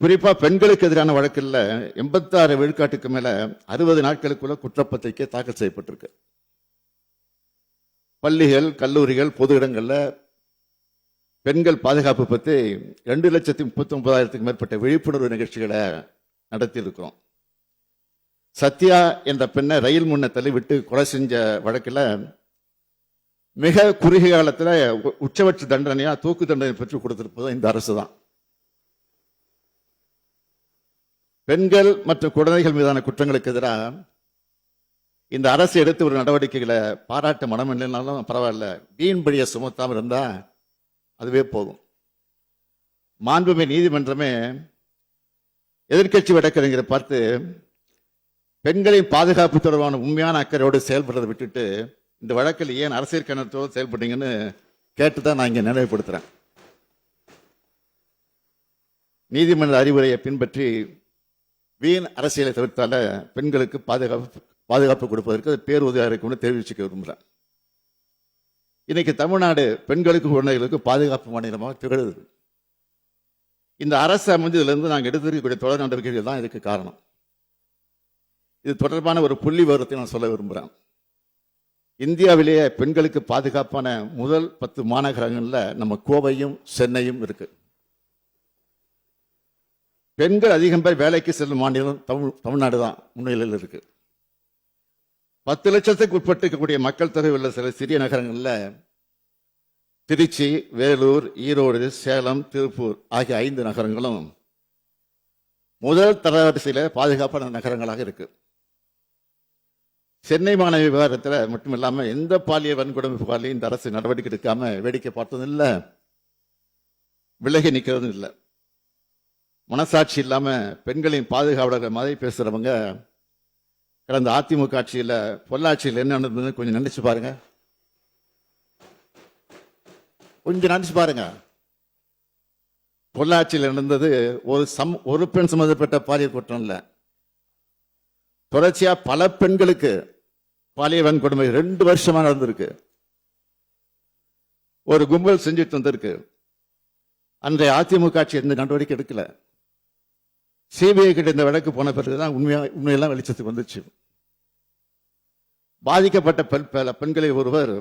குறிப்பா பெண்களுக்கு எதிரான வழக்கில் 86 விழுக்காட்டுக்கு மேல 60 நாட்களுக்குள்ள குற்றப்பத்திரிக்கை தாக்கல் செய்யப்பட்டிருக்கு. பள்ளிகள், கல்லூரிகள், பொது இடங்கள்ல பெண்கள் பாதுகாப்பு பற்றி 2,39,000க்கும் மேற்பட்ட விழிப்புணர்வு நிகழ்ச்சிகளை நடத்தி இருக்கிறோம். சத்யா என்ற பெண்ணை ரயில் முன்ன தள்ளிவிட்டு கொலை செஞ்ச வழக்கில் மிக குறுகிய காலத்தில் உச்சபட்ச தண்டனையா தூக்கு தண்டனை பெற்று கொடுத்திருப்பது இந்த அரசு தான். பெண்கள் மற்றும் குழந்தைகள் மீதான குற்றங்களுக்கு எதிராக இந்த அரசு எடுத்து ஒரு நடவடிக்கைகளை பாராட்ட மனம் இல்லைனாலும் பரவாயில்ல, வீண் பழியை சுமத்தாமல் இருந்தா அதுவே போதும். மாண்புமிகு நீதிமன்றமே எதிர்க்கட்சி வழக்கறிஞரை பார்த்து பெண்களின் பாதுகாப்பு தொடர்பான உண்மையான அக்கறையோடு செயல்படுறதை விட்டுட்டு இந்த வழக்கில் ஏன் அரசியல் கணத்தோடு செயல்பட்டீங்கன்னு கேட்டுதான் நான் இங்க நினைவுபடுத்துறேன். நீதிமன்ற அறிவுரையை பின்பற்றி வீண் அரசியலை தவிர்த்தால பெண்களுக்கு பாதுகாப்பு கொடுப்பதற்கு அது பேருதவியாக இருக்கும்னு தெரிவிச்சுக்க விரும்புகிறேன். இன்னைக்கு தமிழ்நாடு பெண்களுக்கு குழந்தைகளுக்கு பாதுகாப்பு மாநிலமாக திகழுது. இந்த அரசு அமைந்ததிலிருந்து நாங்கள் எடுத்திருக்கக்கூடிய தொடர் நடவடிக்கைகள் தான் இதுக்கு காரணம். இது தொடர்பான ஒரு புள்ளி விவரத்தை நான் சொல்ல விரும்புகிறேன். இந்தியாவிலேயே பெண்களுக்கு பாதுகாப்பான முதல் 10 மாநகரங்களில் நம்ம கோவையும் சென்னையும் இருக்கு. பெண்கள் அதிகம் பேர் வேலைக்கு செல்லும் மாநிலம் தமிழ்நாடு தான் முன்னிலையில் இருக்கு. 10 லட்சத்துக்கு உட்பட்டு இருக்கக்கூடிய மக்கள் தொகை உள்ள சில சிறிய நகரங்களில் திருச்சி, வேலூர், ஈரோடு, சேலம், திருப்பூர் ஆகிய 5 நகரங்களும் முதல் தரவரிசையில் பாதுகாப்பான நகரங்களாக இருக்கு. சென்னை மாணவி விவகாரத்தில் மட்டும் இல்லாமல் எந்த பாலியல் வன்கொடுமை புகாரிலையும் இந்த அரசு நடவடிக்கை எடுக்காம வேடிக்கை பார்த்ததும் இல்லை, விலகி நிற்கிறதும் இல்லை. மனசாட்சி இல்லாம பெண்களின் பாதுகாவலர்கள் மாதிரி பேசுறவங்க கடந்த அதிமுக ஆட்சியில் பொள்ளாட்சியில் என்ன நடந்ததுன்னு கொஞ்சம் நினைச்சு பாருங்க. பொள்ளாட்சியில் நடந்தது ஒரு பெண் சம்பந்தப்பட்ட பாலியல் குற்றம் இல்ல, தொடர்ச்சியா பல பெண்களுக்கு பாலியல் வன்கொடுமை 2 வருஷமா நடந்திருக்கு. ஒரு கும்பல் செஞ்சுட்டு வந்திருக்கு. அன்றைய அதிமுக ஆட்சி எந்த நடவடிக்கை எடுக்கல. சிபிஐ கிட்ட இந்த வழக்கு போன பிறகுதான் உண்மையெல்லாம் வெளிச்சத்துக்கு வந்துச்சு. பாதிக்கப்பட்ட பெண்களை ஒருவர்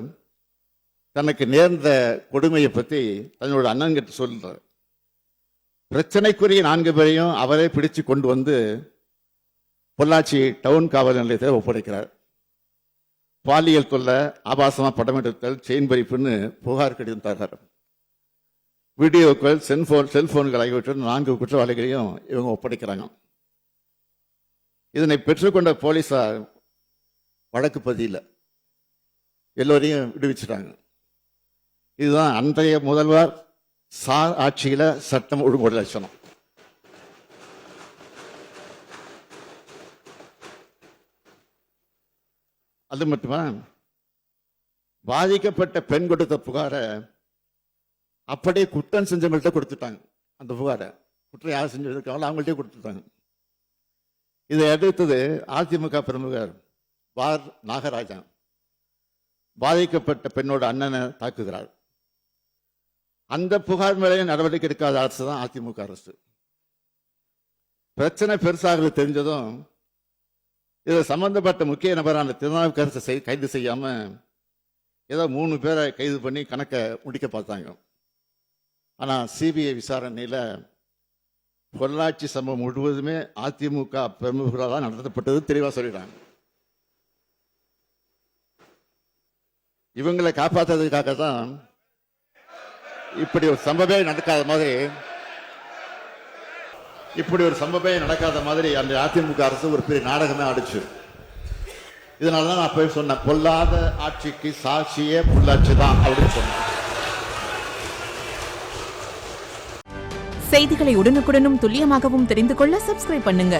தனக்கு நேர்ந்த கொடுமையை பற்றி தன்னோட அண்ணன் கிட்ட சொல்றார். பிரச்சனைக்குரிய 4 பேரையும் அவரே பிடிச்சு கொண்டு வந்து பொள்ளாச்சி டவுன் காவல் நிலையத்தை ஒப்படைக்கிறார். பாலியல் தொல்லை, ஆபாசமா படம் எடுத்தல், செயின் பறிப்புன்னு புகார் கடிதம் தர்றார். வீடியோக்கள், செல்போன்கள் ஆகியவற்றில் 4 குற்றவாளிகளையும் இவங்க ஒப்படைக்கிறாங்க. இதனை பெற்றுக்கொண்ட போலீசார் வழக்கு பதியல, எல்லோரையும் விடுவிச்சுட்டாங்க. இதுதான் அன்றைய முதல்வர் சார் ஆட்சியில சட்டம் ஒழுங்கு லட்சணம். அது மட்டுமா, பாதிக்கப்பட்ட பெண் கொடுத்த புகாரை அப்படியே குற்றம் செஞ்சவங்கள்ட்ட கொடுத்துட்டாங்க. அந்த புகாரை குற்றம் யார் செஞ்சிருக்காங்களோ அவங்கள்ட்டே கொடுத்துட்டாங்க. இதை எதிர்த்தது அதிமுக பிரமுகர் வார் நாகராஜன் பாதிக்கப்பட்ட பெண்ணோட அண்ணனை தாக்குகிறார். அந்த புகார் மேலே நடவடிக்கை எடுக்காத அரசு தான் அதிமுக அரசு. பிரச்சனை பெருசாக தெரிஞ்சதும் இதில் சம்பந்தப்பட்ட முக்கிய நபரான திருநாவுக்கரசை கைது செய்யாம ஏதோ 3 பேரை கைது பண்ணி கணக்கை முடிக்க பார்த்தாங்க. ஆனா சிபிஐ விசாரணையில பொள்ளாச்சி சம்பவம் முழுவதுமே அதிமுக பிரமுகரால் தான் நடத்தப்பட்டது தெளிவா சொல்லிடுறாங்க. இவங்களை காப்பாற்றுறதுக்காக தான் இப்படி ஒரு சம்பவமே நடக்காத மாதிரி அந்த அதிமுக அரசு ஒரு பெரிய நாடகமே ஆடிச்சு. இதனாலதான் நான் போய் சொன்னேன், பொல்லாத ஆட்சிக்கு சாட்சியே பொள்ளாச்சி தான் அப்படின்னு சொன்னேன். செய்திகளை உடனுக்குடனும் துல்லியமாகவும் தெரிந்து கொள்ள சப்ஸ்கிரைப் பண்ணுங்க.